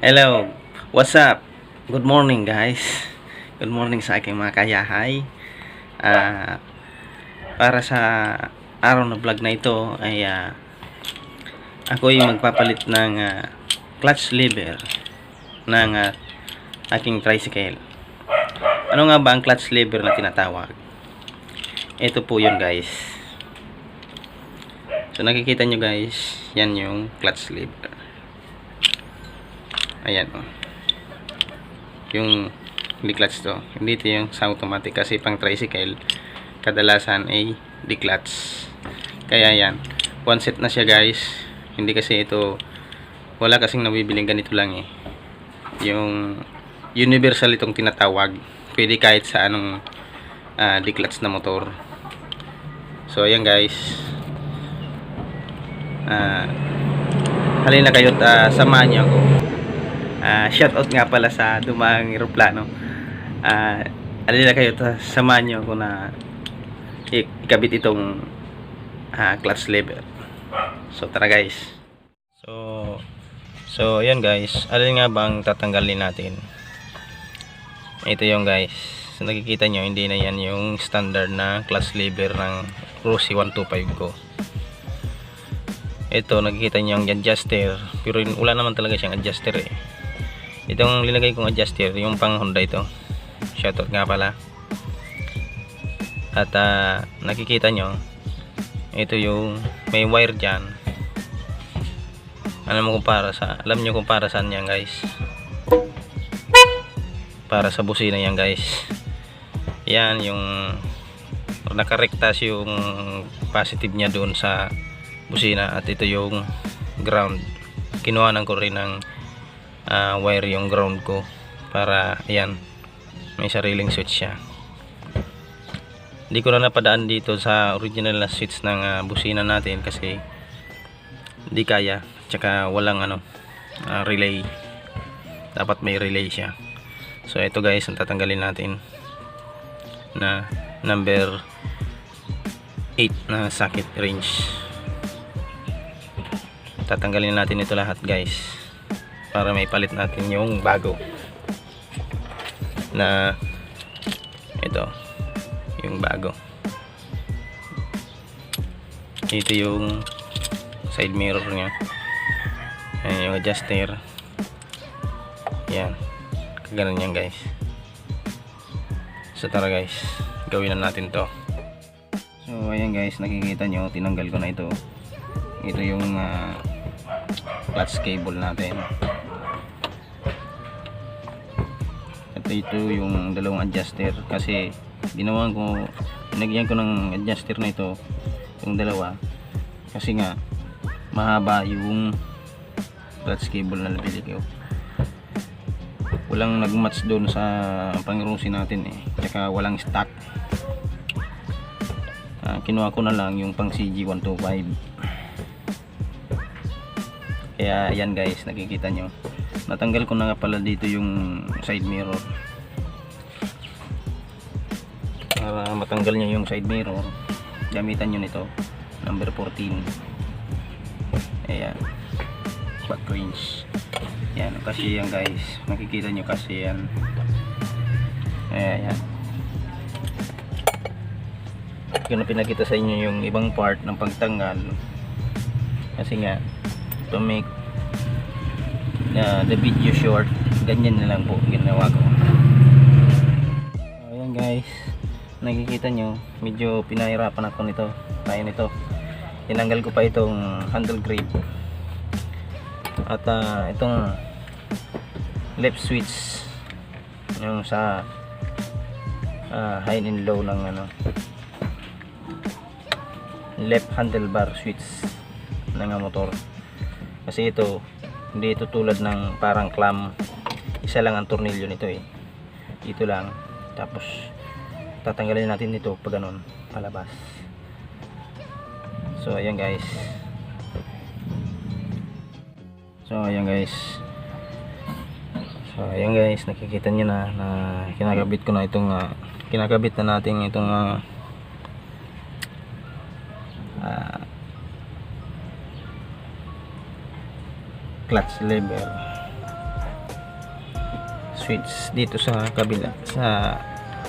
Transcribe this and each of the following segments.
Hello, what's up? Good morning guys. Good morning sa aking mga kayahay. Ah, para sa araw na vlog na ito ay ako ay magpapalit ng clutch lever ng aking tricycle. Ano nga ba ang clutch lever na tinatawag? Ito po yun guys. So nakikita nyo guys, yan yung clutch lever. Ayan o. Yung di-clutch to. Hindi ito yung sa automatic kasi pang tricycle kadalasan ay di-clutch. Kaya yan. One set na siya guys. Hindi kasi ito, wala kasing nabibiling ganito lang eh. Yung universal itong tinatawag. Pwede kahit sa anong di-clutch na motor. So ayan guys. Halina kayo at samahan niyo ako. Shoutout nga pala sa dumaang eroplano. Alila kayo, samahan nyo ako na ikabit itong clutch lever. So tara guys. So ayan guys, alin nga bang tatanggalin natin? Ito yung guys. So nakikita nyo, hindi na yan yung standard na clutch lever ng Rossi 125 ko. Ito nakikita nyo yung adjuster, pero wala naman talaga siyang adjuster eh. Itong linagay kong adjuster, yung pang Honda ito. Shoutout nga pala. At nakikita nyo, ito yung may wire dyan. Alam nyo kung para saan yan guys. Para sa busina yan guys. Yan yung nakarektas yung positive niya doon sa busina. At ito yung ground. Kinuhanan ko rin ng wire yung ground ko para ayan, may sariling switch siya. Hindi ko na napadaan dito sa original na switch ng busina natin kasi hindi kaya, tsaka walang relay. Dapat may relay siya. So ito guys ang tatanggalin natin na number 8 na socket range. Tatanggalin natin ito lahat guys para may palit natin yung bago na ito, yung bago. Ito yung side mirror nya, ayan yung adjuster, yan, kaganon yan guys. So tara guys, gawin na natin to. So ayan guys, nakikita nyo, tinanggal ko na ito. Ito yung clutch cable natin. Ito yung dalawang adjuster kasi binagyan ko ng adjuster na ito, yung dalawa, kasi nga mahaba yung clutch cable na nabili ko. Walang nagmatch doon sa pang-Rossi natin eh, tsaka walang stock. Kinuha ko na lang yung pang CG 125. Kaya yan guys, nakikita nyo, natanggal ko na nga pala dito yung side mirror. Para matanggal nyo yung side mirror, gamitan nyo nito, number 14. Ayan, back range. Yan, kasi yan guys, makikita nyo kasi yan. Ayan, kung na pinakita sa inyo yung ibang part ng pagtanggal, kasi nga to make the video short, ganyan na lang po ginawa ko. Ayan guys, nakikita nyo, medyo pinahirapan ako nito. Tinanggal ko pa itong handle grip at itong left switch, yung sa high and low ng left handlebar switch ng motor. Kasi ito, hindi ito tulad ng parang clamp, isa lang ang tornilyo nito eh, dito lang, tapos tatanggalin natin dito pag ganun palabas. So ayan guys, nakikita nyo na kinakabit ko na itong kinakabit na natin itong clutch lever. switch dito sa kabila, sa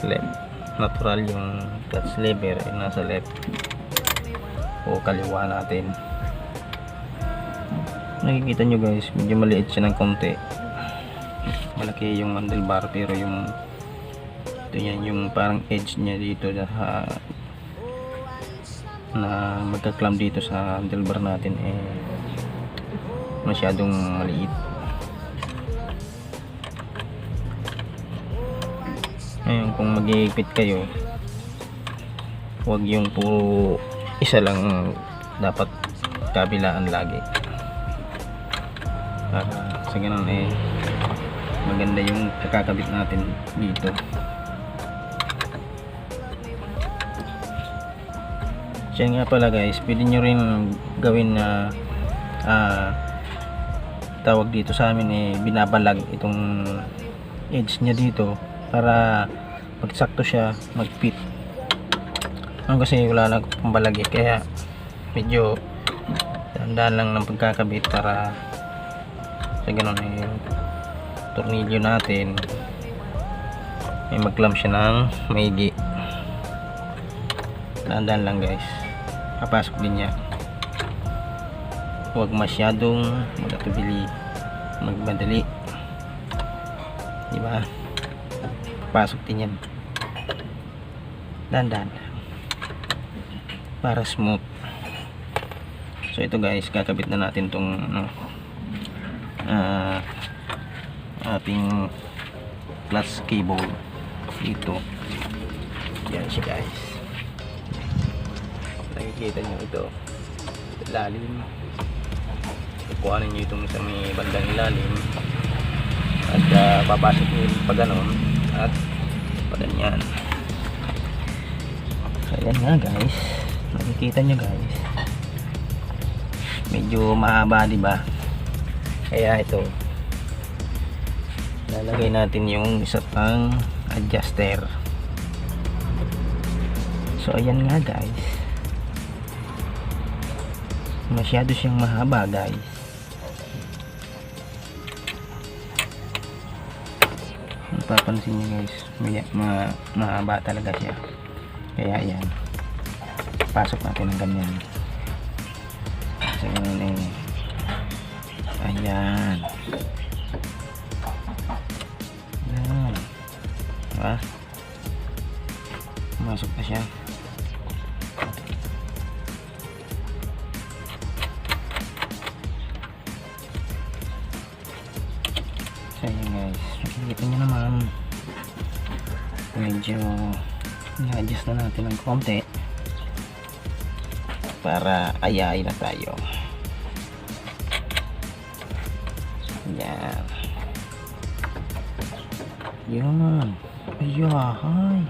left. Natural yung clutch lever ay nasa left o kaliwa natin. Nakikita nyo guys, medyo maliit siya ng konti. Malaki yung handlebar, pero yung ito yan, yung parang edge niya dito na magka-clamp dito sa handlebar natin masyadong maliit. Ngayon, kung mag-iipit kayo, huwag yung puro isa lang, dapat kabilaan lagi para sa ganun maganda yung kakakabit natin dito. Siya nga pala guys, pwede nyo rin gawin na tawag dito sa amin binabalag itong edge nya dito para magsakto siya mag-fit. Kasi wala na pambalag kaya medyo tandaan lang ng pagkakabit para sa ganun tornilyo natin mag-clamp siya ng maigi. Tandaan lang guys, papasok din niya, huwag masyadong magmadali, diba? Pasok din yan, dandan para smooth. So ito guys, kakabit na natin tong ating clutch cable dito. Yan siya guys, nakikita nyo ito lalim. Kukuhanin nyo itong sa may bandang ilalim at papasok nyo pa ganon at pa ganyan. So yan nga guys, nakikita nyo guys, medyo mahaba diba? Kaya ito lalagay natin yung isa pang adjuster. So ayan nga guys, masyado siyang mahaba guys. Mapapansin nyo guys, mahaba talaga siya. Kaya yan, pasok natin ng ganyan. Kasi ganun ayan. Ayan, diba? Masok na siya. So ayan guys, makikita nyo naman medyo i-adjust na natin ng konti para ayayin na tayo. Yan, yun, ayahay,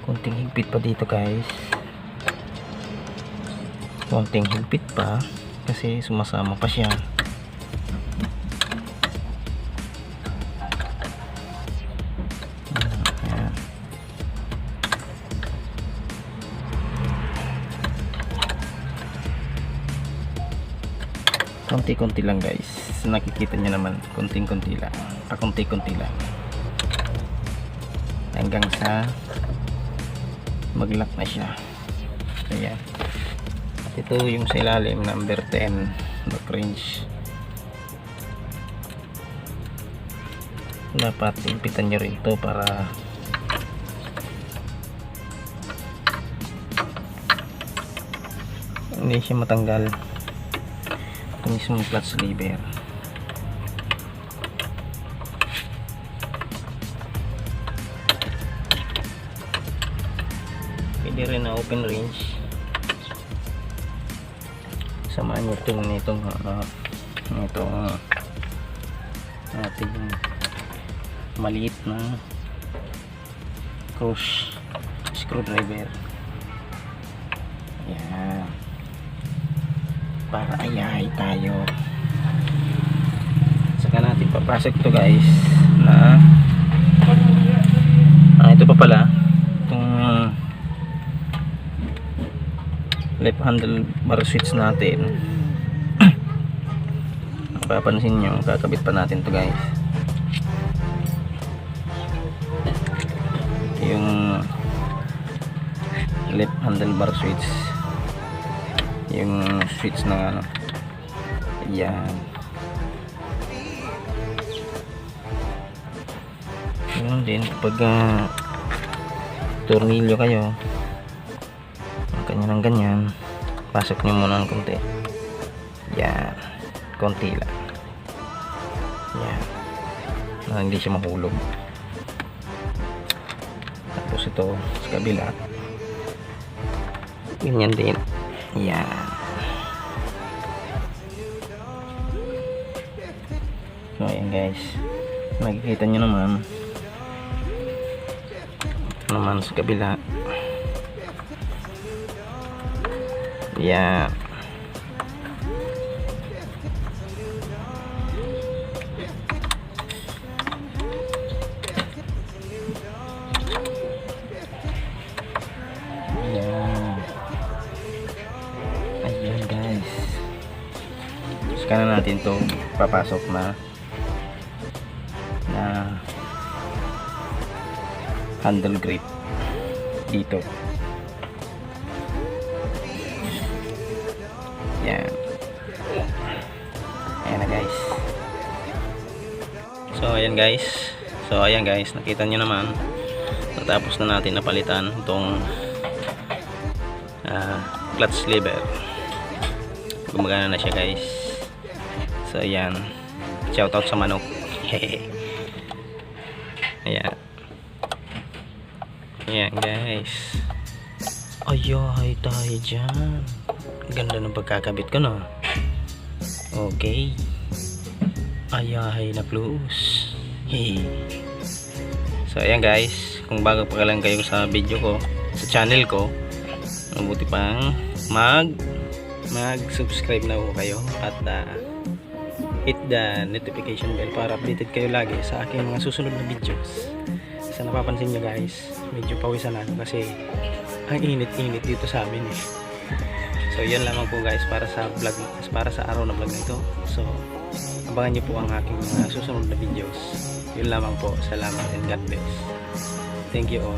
konting higpit pa dito guys, konting higpit pa kasi sumasama pa siya. Konti-konti lang guys, nakikita nyo naman, konting-konti lang, pakunti-kunti lang hanggang sa mag-lock na siya. Ayan, at ito yung sa ilalim, number 10 lock wrench. Dapat impitan nyo rin ito para hindi siya matanggal ito mismo clutch lever. Pwede rin na open range, samahan nyo itong nitong ating maliit na cross screwdriver. Ayan, para ayahay tayo. Saka natin papasok to guys na ito pa pala itong left handle bar switch natin. Mapapansin nyo, kakabit pa natin to guys. yung left handlebar switch, yung switch ng ano, yan. Yun din pag tornilyo kayo, ganyan ng ganyan, pasok nyo muna ng konti, yan, konti lang, yan, na hindi siya mahulog. Tapos ito sa kabila, ganyan din, yan. So ayan guys, nakikita nyo naman sa kabila, yan. Ayun guys, scan natin to, papasok na handle grip dito, yan. Ayan na guys. So ayan guys, nakita nyo naman, natapos na natin napalitan itong clutch lever. Gumagana na siya guys. So ayan, shoutout sa manok. Ayan. Ayan guys, ayahay tayo dyan. Ganda ng pagkakabit ko, no? Okay, ayahay na plus. Hey. So ayan guys, kung bago pa lang kayo sa video ko, sa channel ko, mabuti pang mag-subscribe na po kayo at hit the notification bell para updated kayo lagi sa aking mga susunod na videos. Sa napapansin nyo guys, medyo pawisan ako kasi ang init-init dito sa amin eh. So yan lamang po guys para sa vlog, para sa araw na vlog na ito. So abangan nyo po ang aking mga susunod na videos. Yun lamang po. Salamat and God bless. Thank you all.